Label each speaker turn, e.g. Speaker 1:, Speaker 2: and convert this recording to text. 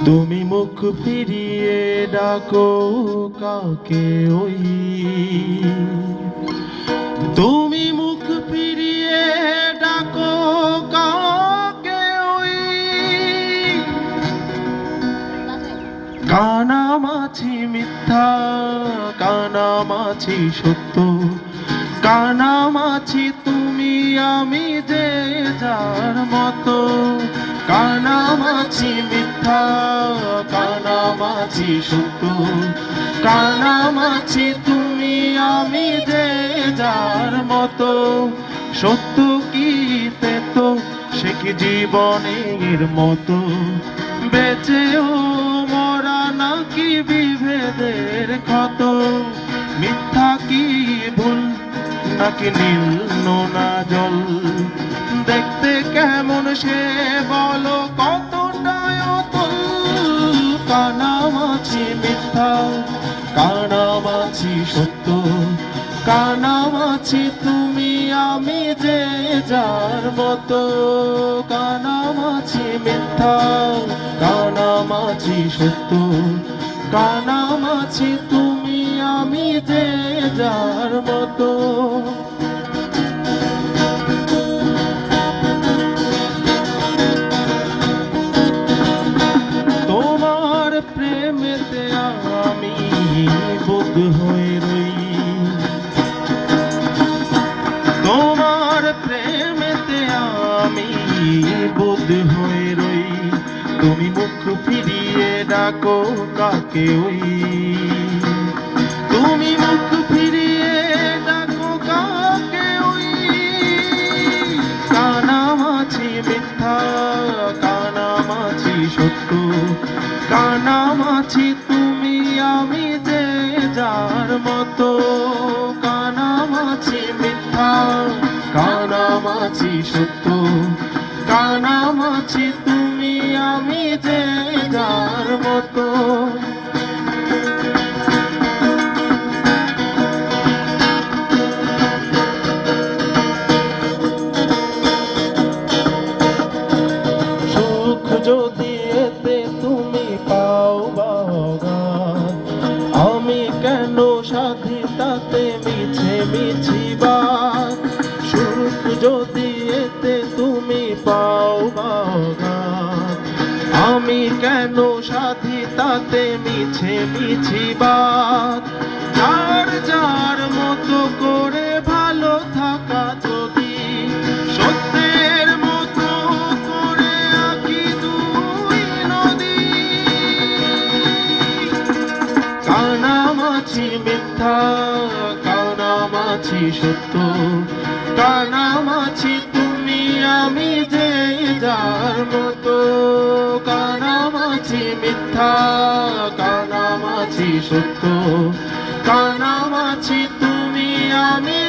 Speaker 1: তুমি মুখ ফিরিয়ে ডাকো কাকে ওই, তুমি মুখ ফিরিয়ে ডাকো কাকে ওই, কানামাছি মিথ্যা কানামাছি সত্য, কানামাছি তুমি আমি যে যার মতো, কানামাছি মিথ্যা কানামাছি সত্য, কানামাছি তুমি আমি যে যার মতো। সত্য কি তেতো সে কি জীবনের মতো, বেঁচেও মরা নাকি বিভেদের ক্ষত, মিথ্যা কি ভুল নাকি নীল নোনা জল, দেখতে কেমন সে বলো কতটাই অতল, কানামাছি মিথ্যা কানামাছি সত্য, কানামাছি তুমি আমি যে যার মতো, কানামাছি মিথ্যা কানামাছি সত্য, কানামাছি তুমি আমি যে যার মতো। তোমার প্রেমেতে আমি বুদ্ধ হয়ে রই, তোমার প্রেমেতে আমি বুদ্ধ হয়ে রই, তুমি মুখ ফিরিয়ে ডাকো কাকে ওই, তুমি মুখ ফিরিয়ে ডাকো কাকে ওই, কানামাছি মিথ্যা কানামাছি সত্য, কানামাছি তুমি আমি যে যার মতো, কানামাছি মিথ্যা কানামাছি সত্য, কানামাছি তুমি আমি যে যার মতো। সুখ যদি এতে তুমি পাও বাগান, আমি কেন সাধি তাতে মিছে মিছিবার, সুখ যদি এতে তুমি পাও বাগান, আমি কেন সাধি তাতে মিছে মিছিবার, যার যার মতো করে ভালো থাকা যদি সত্যের মতো করে আঁকি দুই নদী, কানামাছি মিথ্যা কানামাছি সত্য, কানামাছি তুমি আমি যে যার মতো, কানামাছি মিথ্যা কানামাছি সত্য, কানামাছি তুমি আমি